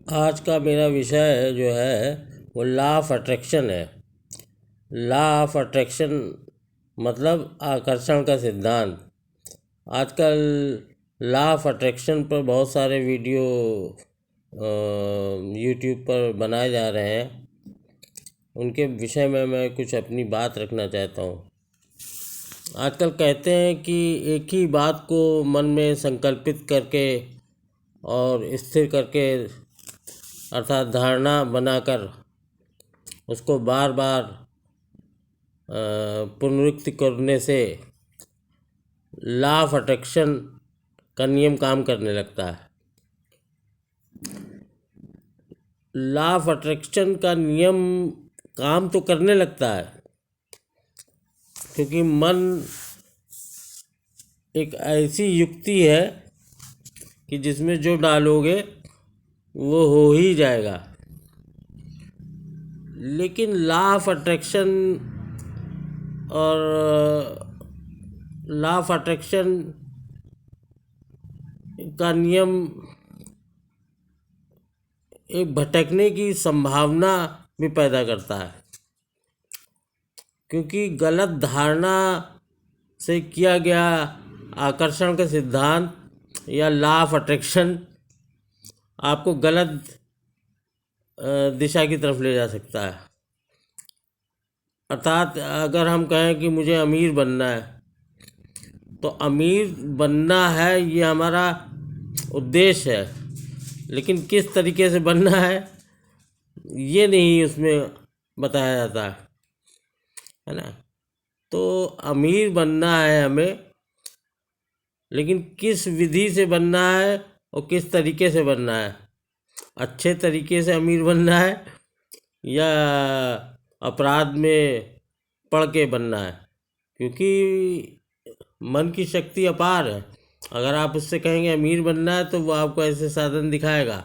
आज का मेरा विषय जो है वो लॉ ऑफ अट्रैक्शन है। लॉ ऑफ अट्रैक्शन मतलब आकर्षण का सिद्धांत। आजकल लॉ ऑफ अट्रैक्शन पर बहुत सारे वीडियो यूट्यूब पर बनाए जा रहे हैं। उनके विषय में मैं कुछ अपनी बात रखना चाहता हूँ। आजकल कहते हैं कि एक ही बात को मन में संकल्पित करके और स्थिर करके अर्थात धारणा बनाकर उसको बार बार पुनरुक्ति करने से लॉ ऑफ अट्रैक्शन का नियम काम करने लगता है। लॉ ऑफ अट्रैक्शन का नियम काम तो करने लगता है क्योंकि मन एक ऐसी युक्ति है कि जिसमें जो डालोगे वो हो ही जाएगा। लेकिन लॉ ऑफ अट्रैक्शन और लॉ ऑफ अट्रैक्शन का नियम एक भटकने की संभावना भी पैदा करता है, क्योंकि गलत धारणा से किया गया आकर्षण का सिद्धांत या लॉ ऑफ अट्रैक्शन आपको गलत दिशा की तरफ ले जा सकता है। अर्थात अगर हम कहें कि मुझे अमीर बनना है, तो अमीर बनना है ये हमारा उद्देश्य है, लेकिन किस तरीके से बनना है ये नहीं उसमें बताया जाता है ना। तो अमीर बनना है हमें, लेकिन किस विधि से बनना है और किस तरीके से बनना है। अच्छे तरीके से अमीर बनना है या अपराध में पड़ के बनना है, क्योंकि मन की शक्ति अपार है। अगर आप उससे कहेंगे अमीर बनना है तो वो आपको ऐसे साधन दिखाएगा,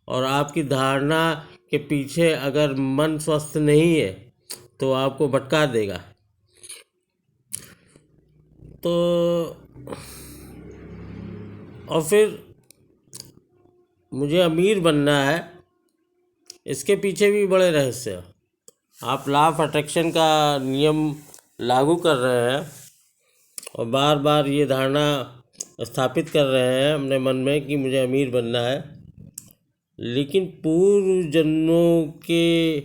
और आपकी धारणा के पीछे अगर मन स्वस्थ नहीं है तो आपको भटका देगा। तो और फिर मुझे अमीर बनना है, इसके पीछे भी बड़े रहस्य हैं। आप लॉ ऑफ अट्रैक्शन का नियम लागू कर रहे हैं और बार बार ये धारणा स्थापित कर रहे हैं अपने मन में कि मुझे अमीर बनना है, लेकिन पूर्व जन्मों के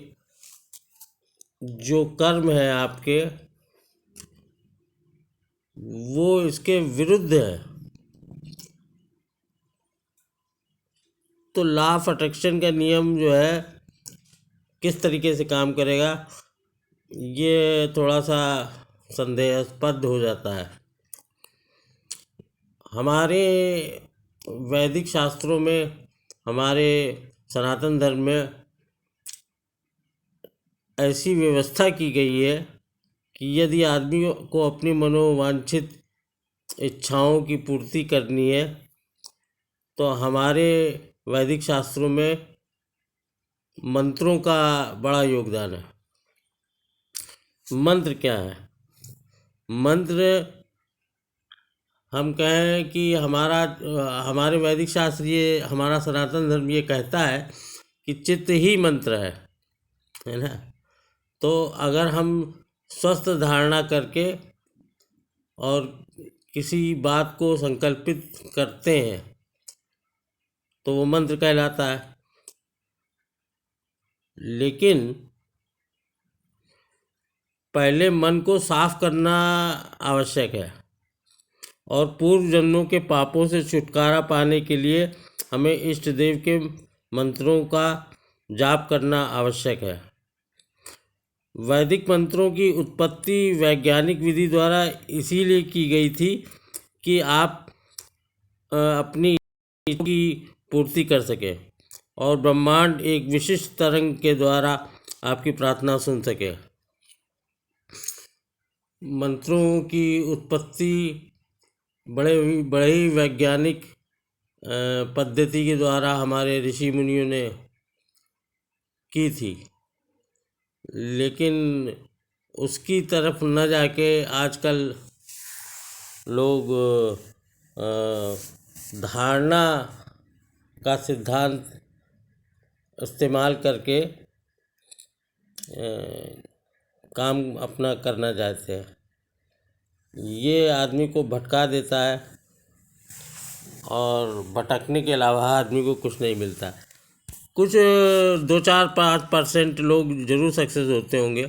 जो कर्म हैं आपके वो इसके विरुद्ध है। तो लॉ ऑफ अट्रैक्शन का नियम जो है किस तरीके से काम करेगा ये थोड़ा सा संदेहास्पद हो जाता है। हमारे वैदिक शास्त्रों में, हमारे सनातन धर्म में ऐसी व्यवस्था की गई है कि यदि आदमी को अपनी मनोवांछित इच्छाओं की पूर्ति करनी है तो हमारे वैदिक शास्त्रों में मंत्रों का बड़ा योगदान है। मंत्र क्या है? मंत्र हम कहें कि हमारे वैदिक शास्त्र ये, हमारा सनातन धर्म ये कहता है कि चित्त ही मंत्र है ना। तो अगर हम स्वस्थ धारणा करके और किसी बात को संकल्पित करते हैं तो वो मंत्र कहलाता है। लेकिन पहले मन को साफ करना आवश्यक है, और पूर्व जन्मों के पापों से छुटकारा पाने के लिए हमें इष्ट देव के मंत्रों का जाप करना आवश्यक है। वैदिक मंत्रों की उत्पत्ति वैज्ञानिक विधि द्वारा इसीलिए की गई थी कि आप अपनी इच्छा की पूर्ति कर सके और ब्रह्मांड एक विशिष्ट तरंग के द्वारा आपकी प्रार्थना सुन सके। मंत्रों की उत्पत्ति बड़े ही वैज्ञानिक पद्धति के द्वारा हमारे ऋषि मुनियों ने की थी, लेकिन उसकी तरफ न जाके आजकल लोग धारणा का सिद्धांत इस्तेमाल करके काम अपना करना चाहते हैं। ये आदमी को भटका देता है और भटकने के अलावा आदमी को कुछ नहीं मिलता। कुछ 2-4-5% लोग ज़रूर सक्सेस होते होंगे,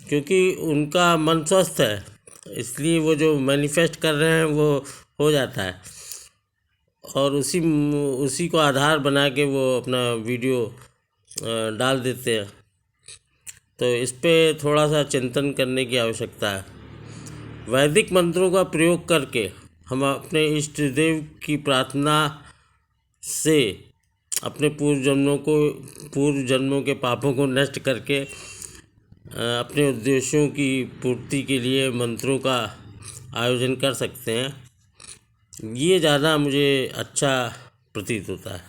क्योंकि उनका मन स्वस्थ है, इसलिए वो जो मैनिफेस्ट कर रहे हैं वो हो जाता है, और उसी को आधार बना के वो अपना वीडियो डाल देते हैं। तो इस पे थोड़ा सा चिंतन करने की आवश्यकता है। वैदिक मंत्रों का प्रयोग करके हम अपने इष्ट देव की प्रार्थना से अपने पूर्व जन्मों के पापों को नष्ट करके अपने उद्देश्यों की पूर्ति के लिए मंत्रों का आयोजन कर सकते हैं। ये ज़्यादा मुझे अच्छा प्रतीत होता है।